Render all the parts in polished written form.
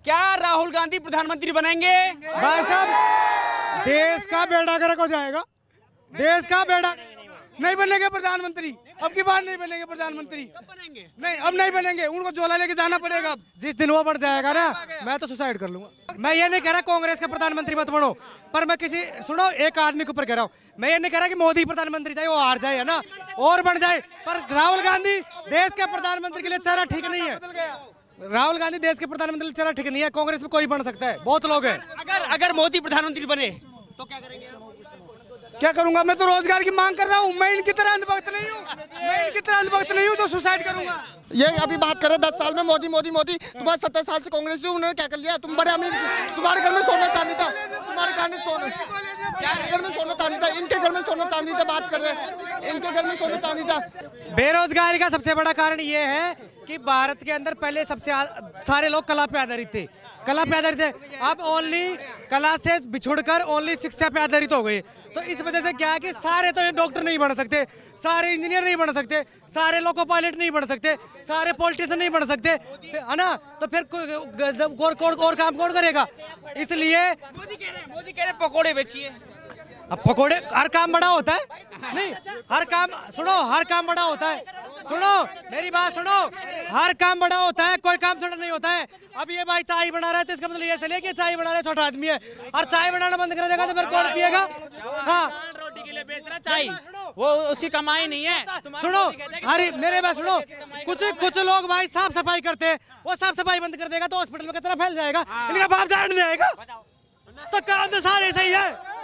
क्या राहुल गांधी प्रधानमंत्री बनेंगे? भाई साहब, देश का बेड़ा गर्क हो जाएगा। देश का बेड़ा नहीं बनेंगे प्रधानमंत्री, अब की बार नहीं बनेंगे प्रधानमंत्री। कब बनेंगे? नहीं, अब नहीं बनेंगे, उनको झोला लेके जाना पड़ेगा। जिस दिन वो बढ़ जाएगा ना, मैं तो सुसाइड कर लूंगा। मैं ये नहीं कह रहा कांग्रेस का प्रधानमंत्री मत बनो, पर मैं किसी सुनो एक आदमी के ऊपर कह रहा हूँ। मैं ये नहीं कह रहा कि मोदी प्रधानमंत्री चाहे वो हार जाए, है ना, और बन जाए, पर राहुल गांधी देश के प्रधानमंत्री के लिए चेहरा ठीक नहीं है। राहुल गांधी देश के प्रधानमंत्री के लिए चेहरा ठीक नहीं है। कांग्रेस में कोई बन सकता है, बहुत लोग हैं। अगर मोदी प्रधानमंत्री बने तो क्या करेंगे? क्या करूंगा? मैं तो रोजगार की मांग कर रहा हूँ। मैं इनकी तरह अंधभक्त नहीं हूँ, मैं इनकी तरह अंधभक्त नहीं हूँ तो सुसाइड करूंगा। ये अभी बात करें 10 साल में मोदी मोदी मोदी, तुम्हारे 70 साल से कांग्रेस थी, उन्होंने क्या कर लिया? तुम बड़े अमीर, तुम्हारे घर में सोना चांदी था, तुम्हारे घर में सोना चांदी था, इनके घर में सोना चांदी था। बात कर रहे हैं, इनके घर में सोना चांदी था। बेरोजगारी का सबसे बड़ा कारण ये है कि भारत के अंदर पहले सबसे सारे लोग कला पे आधारित थे, कला पे आधारित थे। अब ओनली कला से बिछुड़कर ओनली शिक्षा पे आधारित हो गए। तो इस वजह से क्या है कि सारे तो डॉक्टर नहीं बन सकते, सारे इंजीनियर नहीं बन सकते, सारे लोको पायलट नहीं बन सकते, सारे पॉलिटिशियन नहीं बन सकते, है ना। तो फिर और काम कौन करेगा? इसलिए मोदी कह रहे पकोड़े बेचिए। अब पकोड़े, हर काम बड़ा होता है नहीं, हर काम सुनो, हर काम बड़ा होता है। सुनो मेरी बात सुनो, हर काम बड़ा होता है, कोई काम छोटा नहीं होता है। अब ये भाई चाय बना रहा है तो इसका मतलब ये चलिए कि चाय बना रहा है छोटा आदमी है, और चाय बनाना बंद कर देगा तो फिर कौन पिएगा? हाँ, रोटी के लिए बेच रहा चाय, वो उसकी कमाई नहीं है। सुनो अरे मेरे बात सुनो, कुछ लोग भाई साफ सफाई करते हैं, वो साफ सफाई बंद कर देगा तो हॉस्पिटल में कचरा फैल जाएगा, इनका बाप जान नहीं आएगा। तो काम तो सारे सही है,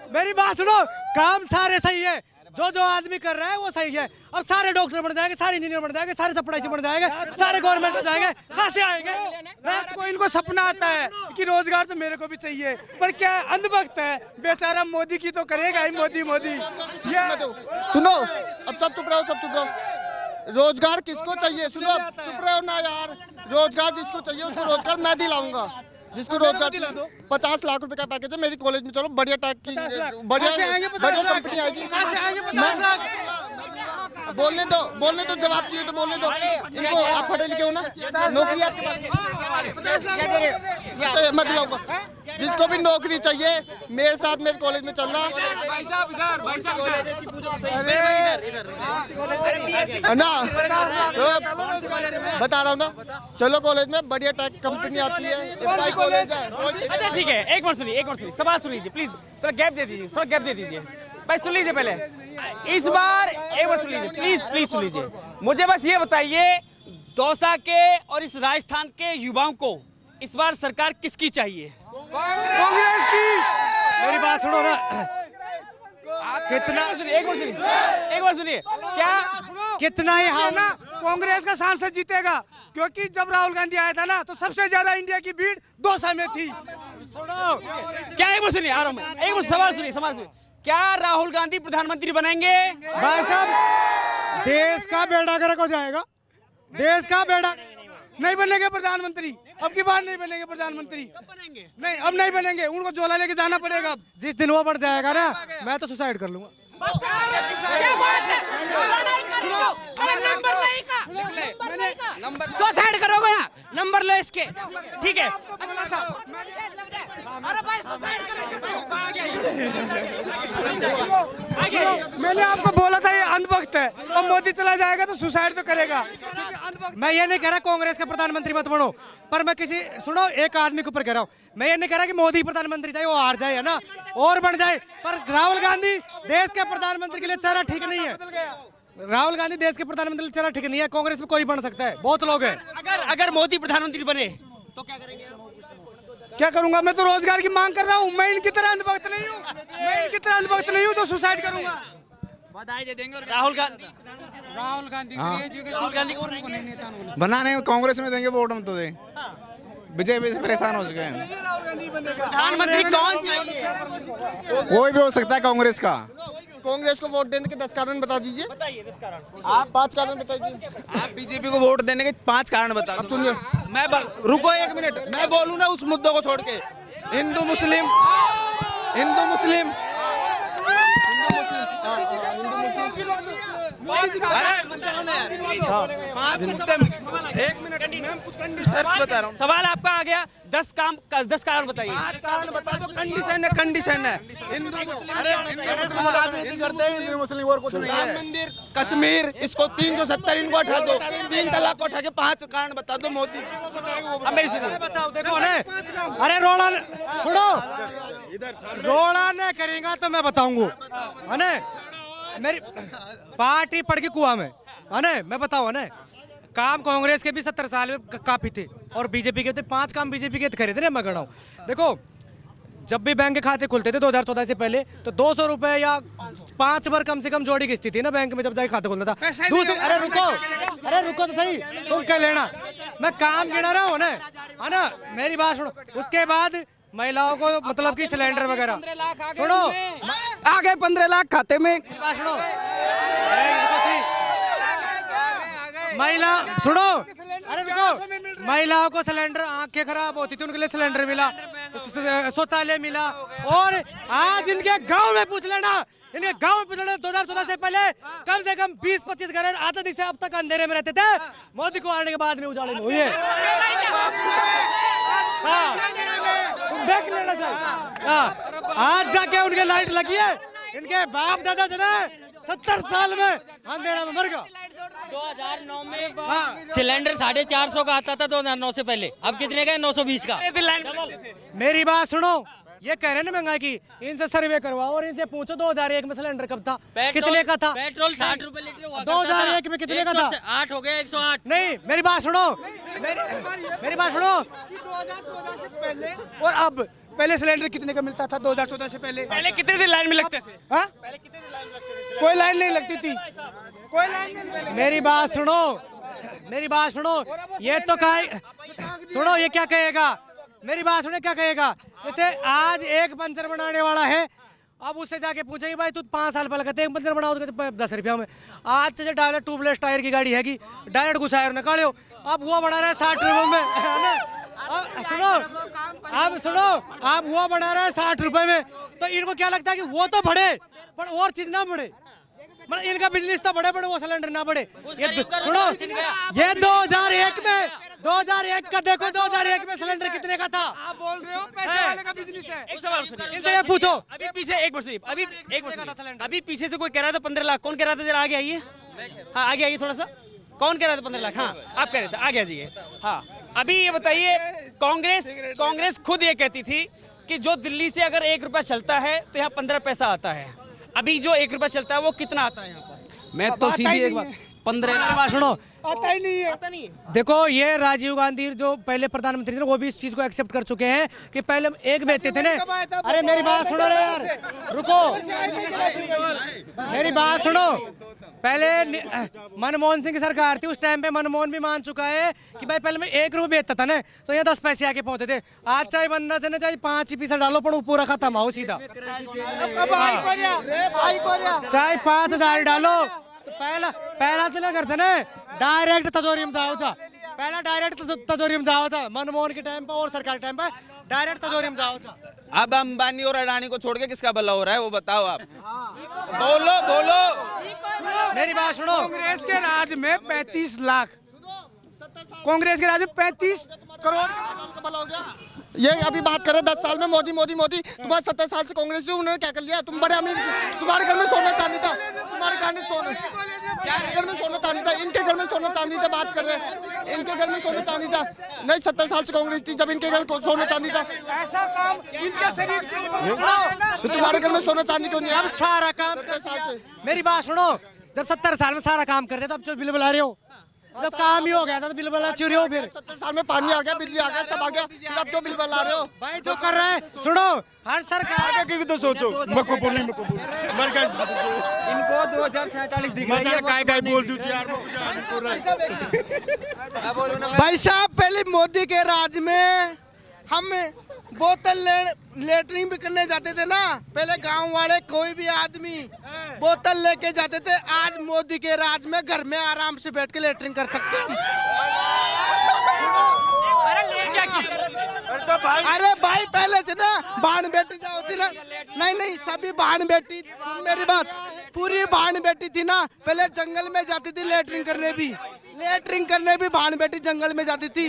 मेरी बात सुनो, काम सारे सही है, जो आदमी कर रहा है वो सही है। अब सारे डॉक्टर बन जाएंगे, सारे इंजीनियर बन जाएंगे, सारे चपड़ासी बन जाएंगे, सारे गवर्नमेंट हो जाएंगे, कहाँ से आएंगे? कोई इनको सपना आता है कि रोजगार तो मेरे को भी चाहिए, पर क्या अंधभक्त है बेचारा, मोदी की तो करेगा ही मोदी मोदी। ये सुनो, अब सब चुप रहो, सब चुप रहो। रोजगार किसको चाहिए? सुनो, अब चुप रहो ना यार। रोजगार जिसको चाहिए उसको रोजगार मैं दिलाऊंगा, जिसको रोजगार 50 लाख रुपए का पैकेज है। मेरी कॉलेज में चलो, बढ़िया टाइप की बढ़िया कंपनी आएगी। बोलने दो, जवाब चाहिए तो बोलने दो इनको। आप पढ़े लिखे हो ना, नौकरी आपके पास मैं दिलाऊंगा। जिसको भी नौकरी चाहिए मेरे साथ मेरे कॉलेज में चलना ना, बता रहा हूँ ना। चलो कॉलेज में बढ़िया टेक कंपनी आती है, कॉलेज है। अच्छा ठीक है, एक बार सुनिए, सवाल सुन लीजिए प्लीज, थोड़ा गैप दे दीजिए, भाई सुन लीजिए पहले। इस बार एक बार सुन लीजिए प्लीज सुन लीजिए। मुझे बस ये बताइए, दौसा के और इस राजस्थान के युवाओं को इस बार सरकार किसकी चाहिए? कांग्रेस की। मेरी बात सुनो ना, कितना एक बार सुनिए, क्या कितना ही हाँ ना, कांग्रेस का सांसद जीतेगा, क्योंकि जब राहुल गांधी आया था ना तो सबसे ज्यादा इंडिया की भीड़ दौसा में थी। सुनो क्या, एक बार सुनिए, आ रहा हूं मैं, एक बार सवाल सुनिए। क्या राहुल गांधी प्रधानमंत्री बनेंगे? भाई साहब, देश का बेड़ा गर्क हो जाएगा। देश का बेड़ा नहीं बनेंगे प्रधानमंत्री, अब की बार नहीं बनेंगे प्रधानमंत्री। कब बनेंगे? नहीं, अब नहीं बनेंगे, उनको झोला लेके जाना पड़ेगा। जिस दिन वो बढ़ जाएगा ना, मैं तो सुसाइड कर लूंगा। सुसाइड करोगे या नंबर ले इसके, ठीक है? अरे भाई सुसाइड मैंने आपको बोला था ये अंधभक्त है, और मोदी चला जाएगा तो सुसाइड तो करेगा। मैं ये नहीं कह रहा कांग्रेस का प्रधानमंत्री मत बनो, पर मैं किसी सुनो एक आदमी के ऊपर कह रहा हूँ। मैं ये नहीं कह रहा कि मोदी प्रधानमंत्री चाहे वो हार जाए, है ना, और बन जाए, पर राहुल गांधी देश के प्रधानमंत्री के लिए चेहरा ठीक नहीं है। राहुल गांधी देश के प्रधानमंत्री चेहरा ठीक नहीं है। कांग्रेस में कोई बन सकता है, बहुत लोग हैं। अगर मोदी प्रधानमंत्री बने तो क्या करेंगे? क्या करूंगा? मैं तो रोजगार की मांग कर रहा हूँ। मैं इनकी तरह अंधभक्त नहीं हूँ, मैं इनकी तरह अंधभक्त नहीं हूँ तो सुसाइड करूंगा। बधाई दे देंगे। राहुल गांधी को बनाने कांग्रेस में देंगे वोट, हम तो दे बीजेपी से परेशान हो चुके हैं। प्रधानमंत्री कौन चाहिए? कोई भी हो सकता है कांग्रेस का। कांग्रेस को वोट देने के 10 कारण बता दीजिए। बताइए 10 कारण। आप 5 कारण बताइए। आप बीजेपी को वोट देने के 5 कारण बता। अब सुनिए, मैं रुको 1 मिनट, मैं बोलूँ ना उस मुद्दों को छोड़ के। हिंदू मुस्लिम एक मिनट मैं कुछ कंडीशन बता रहा हूँ। सवाल आपका आ गया, 10 कारण बताइए। 5 कारण बता दो। कंडीशन है हिंदू राजनीति करते हैं, हिंदू मुस्लिम और कुछ नहीं है। राम मंदिर, कश्मीर, इसको 370 इनको हटा दो, 3 तलाक को उठा के 5 कारण बता दो मोदी। अब मेरी सुनिए, बताओ देखो ने, अरे रोड़ा सुनो, रोड़ा ने करेगा तो मैं बताऊंगा, है ना। मेरी पार्टी पड़ गई कुआं में, है ना। मैं बताऊँ ना, काम कांग्रेस के भी 70 साल में काफी थे और बीजेपी के थे। 5 काम बीजेपी के खरीदे ना, मैं गढ़ा हूँ। देखो जब भी बैंक के खाते खुलते थे 2014 से पहले, तो 200 रुपए या 5 बार कम से कम जोड़ी की स्थिति ना बैंक में, जब जाके खाता खुलता था। दूसरी, अरे रुको तो सही, तुम क्या लेना, मैं काम गिना रहा हूँ ना, है ना। मेरी बात सुनो। उसके बाद महिलाओं को मतलब कि सिलेंडर वगैरह, सुनो, आ गए 15 लाख खाते में। बात सुनो, महिला सुनो, अरे रुको, महिलाओं को सिलेंडर, आंखें खराब होती थी उनके लिए सिलेंडर मिला, शौचालय मिला। और आज इनके गांव में पूछ लेना, इनके गांव में पूछ लेना, 2014 से पहले कम से कम 20-25 घर आजादी से अब तक अंधेरे में रहते थे। मोदी को आने के बाद में उजाले में हुई है। देख लेना चाहिए। आज जाके उनके लाइट लगी है, इनके बाप दादा जो है 70 साल में अंधेरा में मर गया। 2009 में सिलेंडर 450 का आता था 2009 से पहले, अब कितने का? 920 का। मेरी बात सुनो, ये कह रहे हैं ना महंगाई की, इनसे सर्वे करवाओ और इनसे पूछो 2001 में सिलेंडर कब था, कितने का था? पेट्रोल 60 रुपए लीटर हुआ 2001 में कितने का था? 8 हो गया, 108। नहीं, मेरी बात सुनो, मेरी बात सुनो। 2014 से पहले और अब, पहले सिलेंडर कितने का मिलता था 2014 से पहले? पहले कितने दिन लाइन में लगते थे? हाँ? कोई लाइन नहीं लगती थी, कोई लाइन नहीं। मेरी बात सुनो, मेरी बात सुनो, ये तो सुनो, ये क्या कहेगा, मेरी बात सुने, क्या कहेगा। जैसे आज एक पंचर बनाने वाला है, अब उससे जाके पूछेंगे भाई तू 5 साल पहले कहते एक पंचर बनाओ तो 10 रुपया में। आज से डायरेक्ट ट्यूबलेस टायर की गाड़ी हैगी, डायरेक्ट घुसायर निकाले हो, अब वो बढ़ा रहा है 60 रुपए में, है ना। सुनो, अब सुनो, अब वो बढ़ा रहा है 60 रुपए में, तो इनको क्या लगता है कि वो तो बढ़े पर और चीज ना बढ़े, मतलब इनका बिजनेस तो बढ़े वो सिलेंडर ना बढ़े। ये सुनो, ये 2001 में, 2001 का देखो, 2001 में सिलेंडर कितने का था? आप बोल रहे हो पैसे वाले का बिजनेस है। एक सवाल सुनिए, इनसे ये पूछो। अभी पीछे एक मिनट सुनिए, अभी पीछे से कोई कह रहा था 15 लाख, कौन कह रहा था? जरा आगे आइए, हाँ आगे आइए थोड़ा सा। कौन कह रहा था 15 लाख? हाँ आप कह रहे थे, आगे आ जाइए। हाँ अभी ये बताइए, कांग्रेस खुद ये कहती थी कि जो दिल्ली से अगर 1 रुपया चलता है तो यहाँ 15 पैसा आता है। अभी जो 1 रुपया चलता है वो कितना आता है यहाँ पर? मैं तो सीधी एक बात 15 लाख सुनो, आता ही नहीं है, आता नहीं है। देखो ये राजीव गांधी जो पहले प्रधानमंत्री थे वो भी इस चीज को एक्सेप्ट कर चुके हैं कि पहले एक बेचते थे ना। अरे मेरी बात सुनो रे यार, रुको, मेरी बात सुनो। पहले मनमोहन सिंह की सरकार थी, उस टाइम पे मनमोहन भी मान चुका है कि भाई पहले मैं 1 रुपये बेचता था ना तो ये 10 पैसे आके पहुंचते थे। आज चाहे बंदा से ना चाहे 5 पैसा डालो पर वो पूरा खत्म हो सीधा, चाहे 5,000 डालो तो पहला तो ना करते ना, डायरेक्ट तिजोरी में जाओ था, पहला डायरेक्ट तिजोरी में जाओ था मनमोहन के टाइम पे और सरकार टाइम पे डायरेक्ट तिजोरी में जाओ था। अब अंबानी और अडानी को छोड़ के किसका भला हो रहा है वो बताओ आप। बोलो मेरी बात सुनो, कांग्रेस के राज में 35 लाख, कांग्रेस के राज में 35 करोड़ भला हो गया। ये अभी बात कर रहे 10 साल में मोदी तुम्हारे 70 साल से कांग्रेस से, उन्होंने क्या कर लिया? तुम बड़े अमीर, तुम्हारे घर में सोना चांदी था, तुम्हारे घर में सोना चांदी था, इनके घर में सोना चांदी था। बात कर रहे हैं इनके घर में सोना चांदी था नहीं, 70 साल से कांग्रेस थी जब इनके घर सोना चांदी था। ऐसा काम इनके शरीर तो तुम्हारे घर में सोना चांदी क्यों नहीं है? सारा काम 70 साल से। मेरी बात सुनो, जब 70 साल में सारा काम करते तो अब जो बिल बुला रहे हो, जब काम ही हो गया था तो बिल बुला चुरी हो, फिर 70 साल में पानी आ गया, बिजली आ गया, सब आ गया, फिर अब जो बिल बुला रहे हो भाई जो कर रहे हैं। सुनो, हर सरकार तो सोचो मको बोली इनको 2047 दिख रही है, काय बोल दूं यार। भाई साहब पहले मोदी के राज में हम बोतल लेटरिन भी करने जाते थे ना, पहले गांव वाले कोई भी आदमी बोतल लेके जाते थे। आज मोदी के राज में घर में आराम से बैठ के लेटरिन कर सकते हैं। अरे भाई पहले से ना बहन बेटी जो होती ना, नहीं सभी बहन बेटी, सुन मेरी बात, पूरी बहन बेटी थी ना, पहले जंगल में जाती थी लेटरिंग करने भी बहन बेटी जंगल में जाती थी।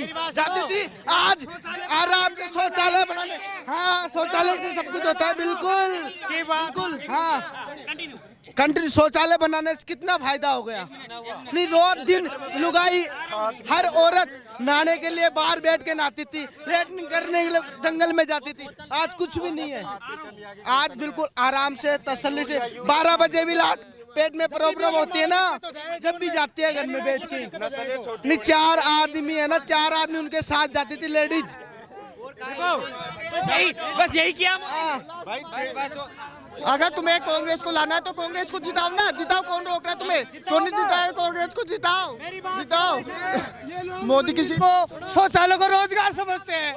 आज आराम से शौचालय बनाने, हाँ शौचालय से सब कुछ होता है, बिल्कुल हाँ कंट्री शौचालय बनाने से कितना फायदा हो गया। फिर रोज दिन लुगाई हर औरत नहाने के लिए बाहर बैठ के नहाती थी, लेटरिंग करने के लिए जंगल में जाती थी। आज कुछ भी नहीं है, आज बिल्कुल आराम से तसल्ली से 12 बजे भी लाख पेट में प्रॉब्लम होती है ना, जब भी जाती है घर में बैठ के। नहीं 4 आदमी है ना, 4 आदमी उनके साथ जाती थी लेडीज। बस यही किया। अगर तुम्हें कांग्रेस को लाना है तो कांग्रेस को जिताओ ना, जिताओ, कौन रोक रहा है तुम्हें? तो नहीं जिताओ, कांग्रेस को जिताओ। मोदी किसी को शौचालय को रोजगार समझते हैं,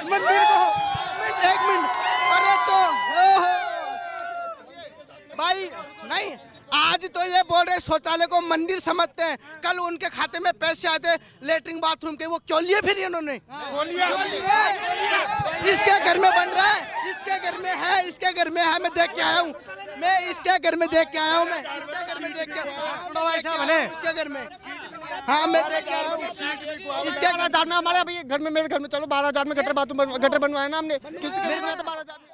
मंदिर को। एक मिनट, अरे तो भाई नहीं, आज तो ये बोल रहे शौचालय को मंदिर समझते हैं, कल उनके खाते में पैसे आते लेटरिंग बाथरूम के, वो क्यों लिए फिर इन्होंने? इसके घर में बन रहा है, इसके घर में है, इसके घर में है, मैं देख के आया हूँ, मैं इसके घर में देख के आया हूँ, मैं इसके घर में देख के इसके घर में, हाँ मैं देख के आया हूँ। इसके 12,000 में हमारे अभी घर में, मेरे घर में चलो 12,000 में गटर बनवाया ना हमने, किसी